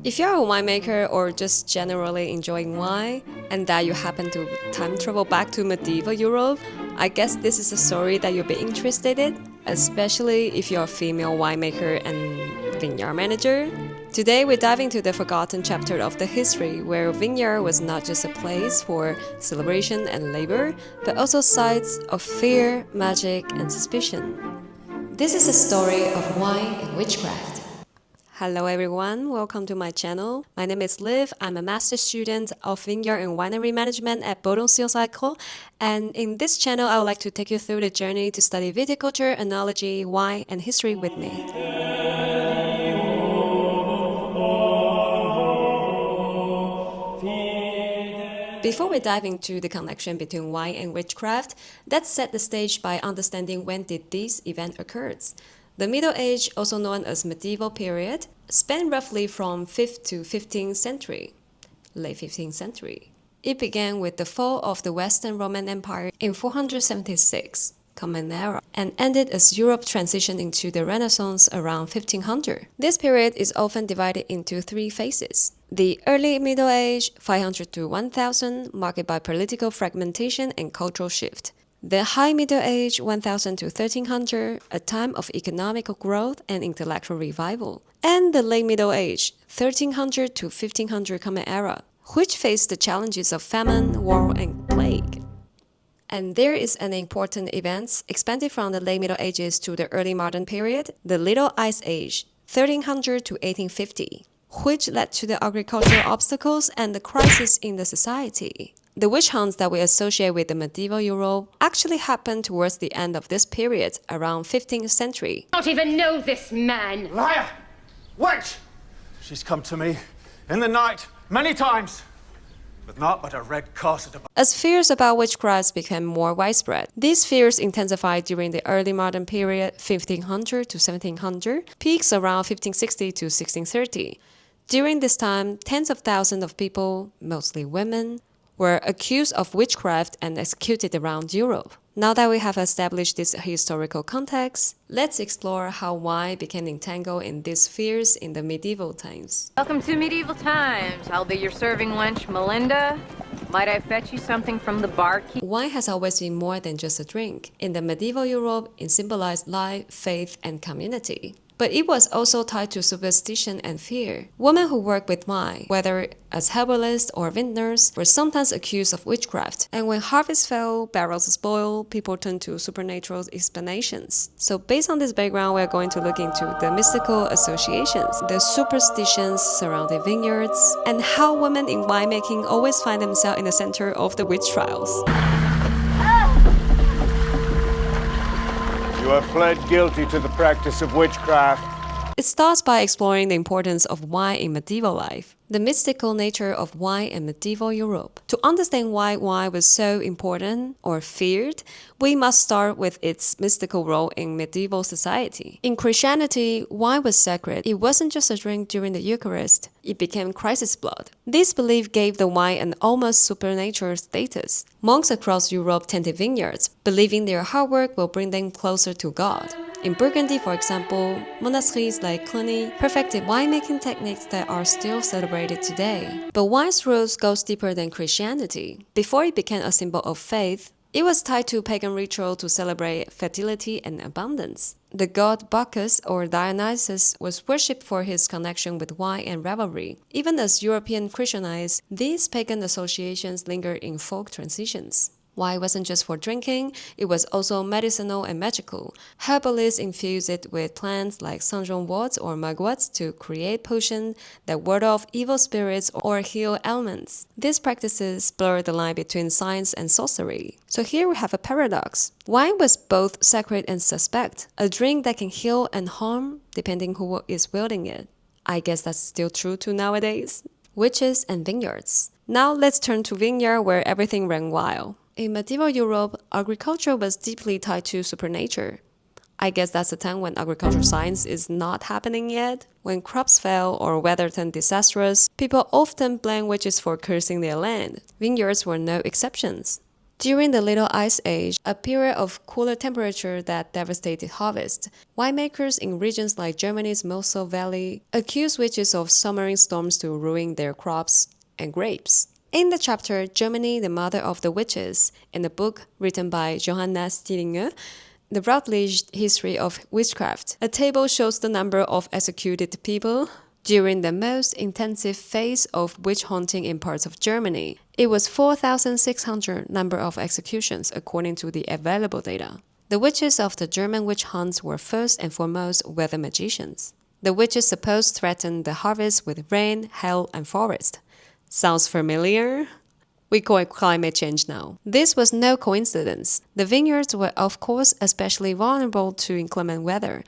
If you're a winemaker or just generally enjoying wine, and that you happen to time travel back to medieval Europe, I guess this is a story that you'll be interested in, especially if you're a female winemaker and vineyard manager. Today, we're diving into the forgotten chapter of the history where vineyard was not just a place for celebration and labor, but also sites of fear, magic, and suspicion. This is a story of wine and witchcraft. Hello everyone, welcome to my channel. My name is Liv. I'm a master student of Vineyard and Winery Management at Bordeaux Sciences École, and in this channel I would like to take you through the journey to study viticulture, enology, wine, and history with me. Before we dive into the connection between wine and witchcraft, let's set the stage by understanding when did this event occurs. The Middle Age, also known as medieval period, spanned roughly from 5th to 15th century, late 15th century. It began with the fall of the Western Roman Empire in 476, Common Era, and ended as Europe transitioned into the Renaissance around 1500. This period is often divided into three phases. The early Middle Age, 500 to 1000, marked by political fragmentation and cultural shift. The High Middle Age, 1000 to 1300, a time of economical growth and intellectual revival. And the Late Middle Age, 1300 to 1500 Common Era, which faced the challenges of famine, war, and plague. And there is an important event expanded from the Late Middle Ages to the early modern period, the Little Ice Age, 1300 to 1850, which led to the agricultural obstacles and the crisis in the society. The witch hunts that we associate with the medieval Europe actually happened towards the end of this period, around 15th century. I don't even know this man! Liar! Witch! She's come to me in the night many times, with naught but a red corset about. As fears about witchcraft became more widespread, these fears intensified during the early modern period, 1500 to 1700, peaks around 1560 to 1630. During this time, tens of thousands of people, mostly women, were accused of witchcraft and executed around Europe. Now that we have established this historical context, let's explore how wine became entangled in these fears in the medieval times. Welcome to medieval times. I'll be your serving wench, Melinda. Might I fetch you something from the barkeep? Wine has always been more than just a drink. In the medieval Europe, it symbolized life, faith, and community. But it was also tied to superstition and fear. Women who worked with wine, whether as herbalists or vintners, were sometimes accused of witchcraft. And when harvest fell, barrels spoiled, people turned to supernatural explanations. So based on this background, we're going to look into the mystical associations, the superstitions surrounding vineyards, and how women in winemaking always find themselves in the center of the witch trials. You have pled guilty to the practice of witchcraft. It starts by exploring the importance of wine in medieval life, the mystical nature of wine in medieval Europe. To understand why wine was so important or feared, we must start with its mystical role in medieval society. In Christianity, wine was sacred. It wasn't just a drink during the Eucharist, it became crisis blood. This belief gave the wine an almost supernatural status. Monks across Europe tended vineyards, believing their hard work will bring them closer to God. In Burgundy, for example, monasteries like Cluny perfected winemaking techniques that are still celebrated today. But wine's roots goes deeper than Christianity. Before it became a symbol of faith, it was tied to pagan ritual to celebrate fertility and abundance. The god Bacchus or Dionysus was worshipped for his connection with wine and revelry. Even as European Christianized, these pagan associations linger in folk traditions. Wine wasn't just for drinking, it was also medicinal and magical. Herbalists infused it with plants like Saint-Jean wort or mugwort to create potions that ward off evil spirits or heal ailments. These practices blur the line between science and sorcery. So here we have a paradox. Wine was both sacred and suspect, a drink that can heal and harm depending who is wielding it. I guess that's still true to nowadays. Witches and vineyards. Now let's turn to vineyard where everything ran wild. In medieval Europe, agriculture was deeply tied to supernature. I guess that's a time when agricultural science is not happening yet. When crops fail or weather turned disastrous, people often blame witches for cursing their land. Vineyards were no exceptions. During the Little Ice Age, a period of cooler temperature that devastated harvest, winemakers in regions like Germany's Mosel Valley accused witches of summoning storms to ruin their crops and grapes. In the chapter Germany, the Mother of the Witches, in a book written by Johanna Dillinger, the Routledge History of Witchcraft, a table shows the number of executed people during the most intensive phase of witch hunting in parts of Germany. It was 4,600 number of executions according to the available data. The witches of the German witch hunts were first and foremost weather magicians. The witches supposed threatened the harvest with rain, hail, and forest. Sounds familiar? We call it climate change now. This was no coincidence. The vineyards were, of course, especially vulnerable to inclement weather.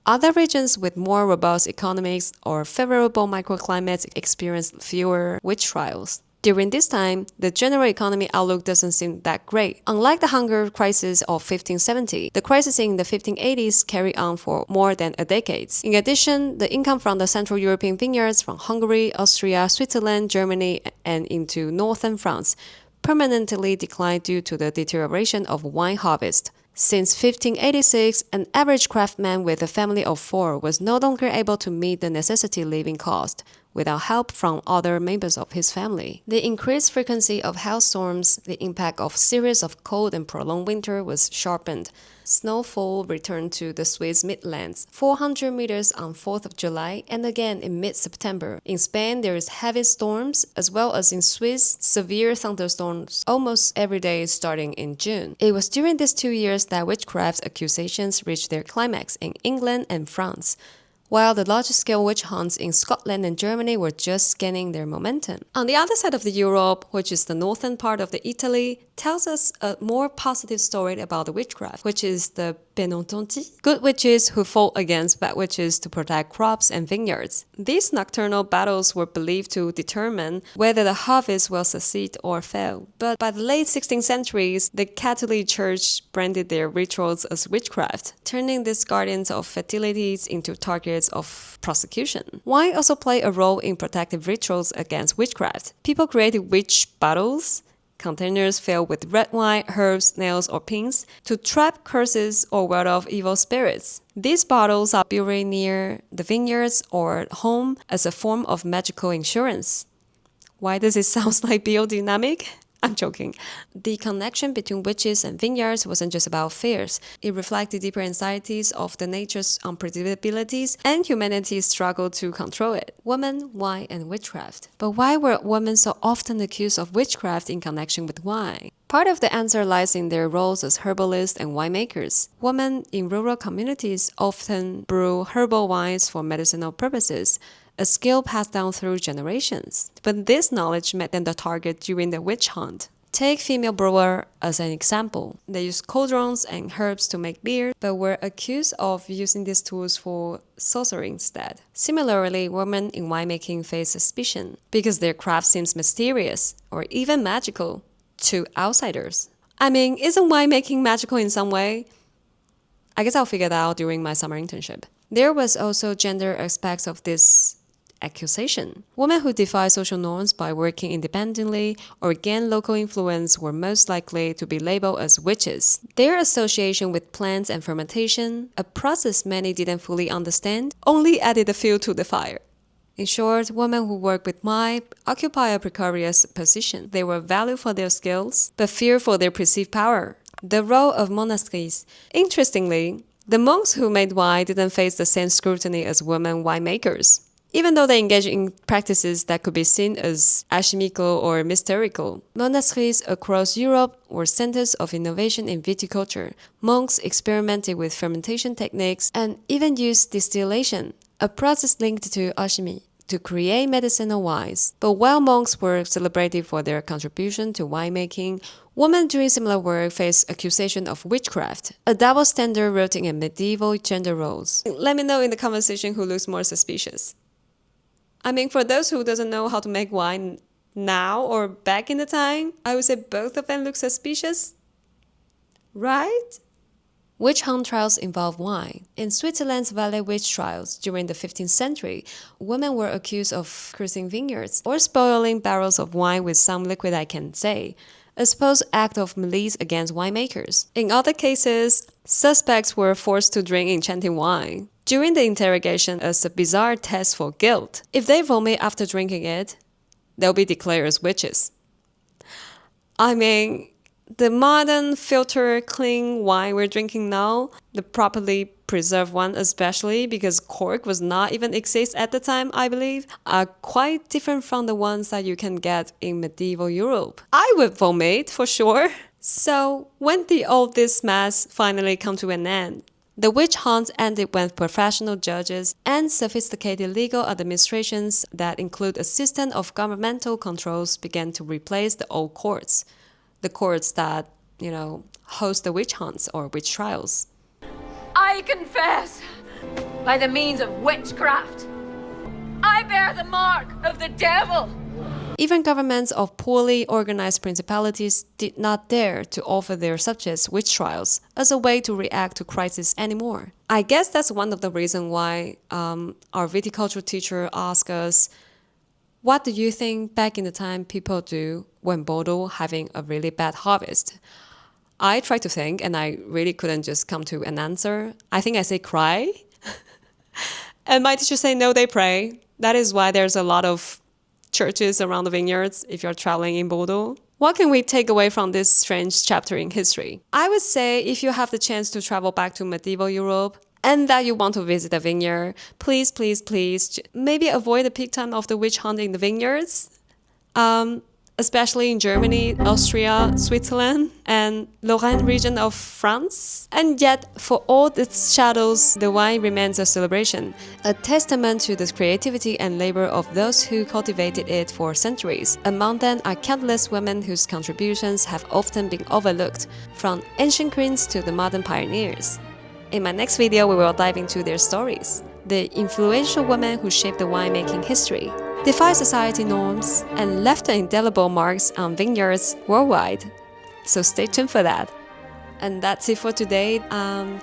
Other regions with more robust economies or favorable microclimates experienced fewer witch trials. During this time, the general economy outlook doesn't seem that great. Unlike the hunger crisis of 1570, the crisis in the 1580s carried on for more than a decade. In addition, the income from the Central European vineyards from Hungary, Austria, Switzerland, Germany, and into northern France permanently declined due to the deterioration of wine harvest. Since 1586, an average craftsman with a family of 4 was no longer able to meet the necessary living cost without help from other members of his family. The increased frequency of hailstorms, the impact of series of cold and prolonged winter was sharpened. Snowfall returned to the Swiss Midlands, 400 meters on 4th of July and again in mid-September. In Spain, there is heavy storms, as well as in Swiss, severe thunderstorms almost every day starting in June. It was during these 2 years that witchcraft accusations reached their climax in England and France, while the large-scale witch hunts in Scotland and Germany were just gaining their momentum. On the other side of the Europe, which is the northern part of the Italy, tells us a more positive story about the witchcraft, which is the Benententi, good witches who fought against bad witches to protect crops and vineyards. These nocturnal battles were believed to determine whether the harvest will succeed or fail. But by the late 16th centuries, the Catholic Church branded their rituals as witchcraft, turning these guardians of fertilities into targets of prosecution. Wine also played a role in protective rituals against witchcraft. People created witch bottles, containers filled with red wine, herbs, nails, or pins to trap curses or ward off evil spirits. These bottles are buried near the vineyards or home as a form of magical insurance. Why does it sound like biodynamic? I'm joking. The connection between witches and vineyards wasn't just about fears. It reflected deeper anxieties of the nature's unpredictabilities and humanity's struggle to control it. Women, wine, and witchcraft. But why were women so often accused of witchcraft in connection with wine? Part of the answer lies in their roles as herbalists and winemakers. Women in rural communities often brew herbal wines for medicinal purposes, a skill passed down through generations. But this knowledge made them the target during the witch hunt. Take female brewer as an example. They used cauldrons and herbs to make beer, but were accused of using these tools for sorcery instead. Similarly, women in winemaking face suspicion because their craft seems mysterious or even magical to outsiders. I mean, isn't winemaking magical in some way? I guess I'll figure that out during my summer internship. There was also gender aspects of this accusation. Women who defy social norms by working independently or gain local influence were most likely to be labeled as witches. Their association with plants and fermentation, a process many didn't fully understand, only added a fuel to the fire. In short, women who work with wine occupy a precarious position. They were valued for their skills, but feared for their perceived power. The role of monasteries. Interestingly, the monks who made wine didn't face the same scrutiny as women winemakers, even though they engaged in practices that could be seen as alchemical or mystical. Monasteries across Europe were centers of innovation in viticulture. Monks experimented with fermentation techniques and even used distillation, a process linked to alchemy, to create medicinal wines. But while monks were celebrated for their contribution to winemaking, women doing similar work faced accusation of witchcraft, a double standard rooted in medieval gender roles. Let me know in the comment section who looks more suspicious. I mean, for those who doesn't know how to make wine now or back in the time, I would say both of them look suspicious, right? Witch hunt trials involve wine. In Switzerland's Valley witch trials during the 15th century, women were accused of cursing vineyards or spoiling barrels of wine with some liquid I can't say. a supposed act of malice against winemakers. In other cases, suspects were forced to drink enchanting wine during the interrogation as a bizarre test for guilt. If they vomit after drinking it, they'll be declared as witches. I mean, the modern filter clean wine we're drinking now, the properly preserved one especially, because cork was not even exist at the time, I believe, are quite different from the ones that you can get in medieval Europe. I would vomit for sure. So when did all this mess finally come to an end? The witch hunt ended when professional judges and sophisticated legal administrations that include a system of governmental controls began to replace the old courts. The courts that, host the witch hunts or witch trials. I confess, by the means of witchcraft, I bear the mark of the devil. Even governments of poorly organized principalities did not dare to offer their subjects witch trials as a way to react to crisis anymore. I guess that's one of the reasons why our viticulture teacher asked us, what do you think back in the time people do when Bordeaux having a really bad harvest? I tried to think and I really couldn't just come to an answer. I think I say cry. And my teacher say no, they pray. That is why there's a lot of churches around the vineyards if you're traveling in Bordeaux. What can we take away from this strange chapter in history? I would say if you have the chance to travel back to medieval Europe and that you want to visit a vineyard, please, maybe avoid the peak time of the witch hunt in the vineyards. Especially in Germany, Austria, Switzerland, and Lorraine region of France. And yet, for all its shadows, the wine remains a celebration, a testament to the creativity and labor of those who cultivated it for centuries. Among them are countless women whose contributions have often been overlooked, from ancient queens to the modern pioneers. In my next video, we will dive into their stories, the influential women who shaped the winemaking history, defied society norms, and left indelible marks on vineyards worldwide. So stay tuned for that. And that's it for today.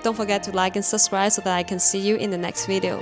Don't forget to like and subscribe so that I can see you in the next video.